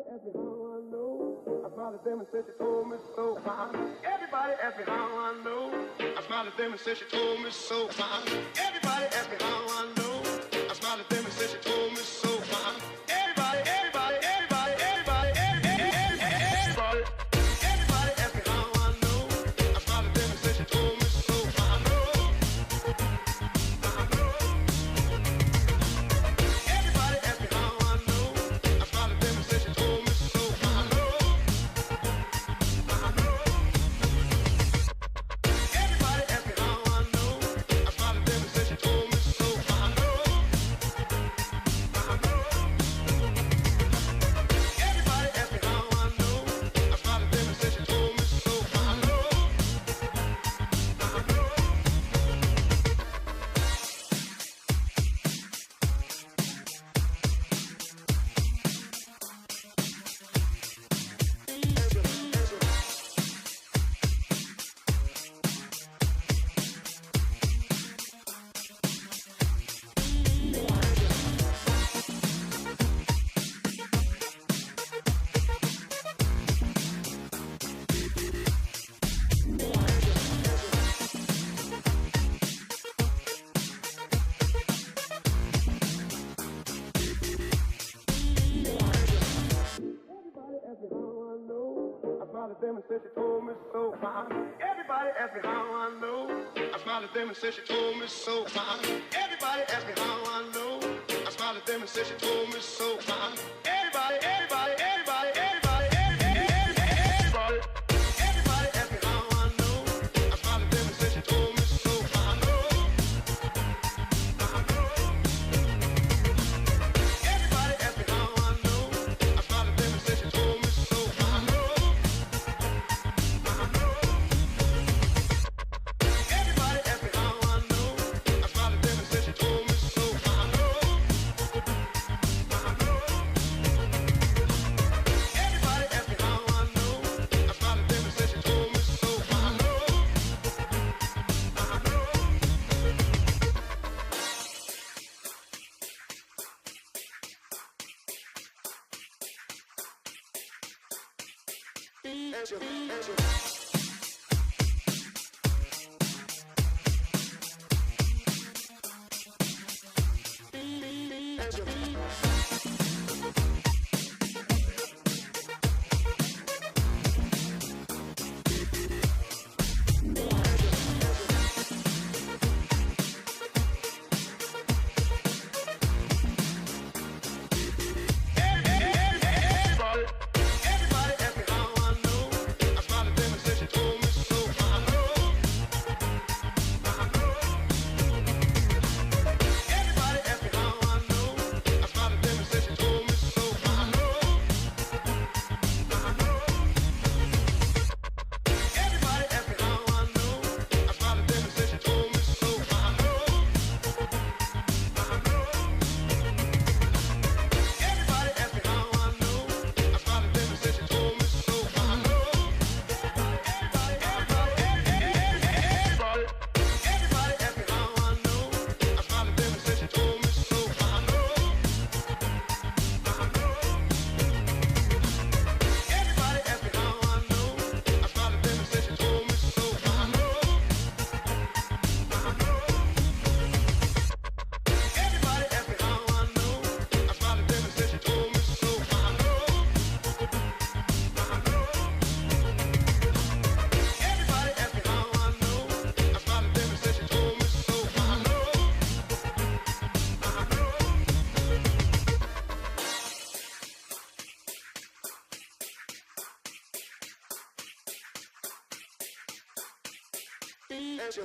Everybody asked me how I know. I smiled at them and said she told me so. Everybody asked me how I know. I smiled at them and said she told me so. Everybody asked me how I know. I smiled at them and said she told me so. Everybody, everybody, everybody, everybody, everybody, everybody. Everybody asked me how I know. I smiled at them and said she told me so. I know. Everybody asked me how I know. I smiled at them and said she told me so. I know. Everybody asked me how I know. I smiled at them and said she told me so. I know. Everybody asked me how I know. I smiled at them and said she told me so. I know. Everybody asked me how I know. I smiled at them and said she told me so. Everybody asked me how I know. I smiled at them and said she told me so. Everybody, everybody, everybody, everybody, everybody. Everybody asked me how I know. I smiled at them and said she told me so. I know. Everybody asked me how I know. I smiled at them and said she told me so. I know. Everybody asked me how I know. I smiled at them and said she told me so. I know. Everybody asked me how I know. I smiled at them and said she told me so. I know. Everybody asked me how I know. I smiled at them and said she told me so. I know. Everybody asked me how I know. I smiled at them and said she told me so. I know. Everybody asked me how I know. I smiled at them and said she told me so. I know. Everybody asked me how I know. I smiled at them and said she told me so. I know. Everybody, everybody, everybody. Everybody asked me how I know. I smiled at them and said she told me so. I know. Everybody asked me how I know. I smiled at them and said she told me so. I know. Everybody asked me how I know. I smiled at them and said she told me so. I know. Everybody asked me how I know. I smiled at them and said she told me so. I know. Angel.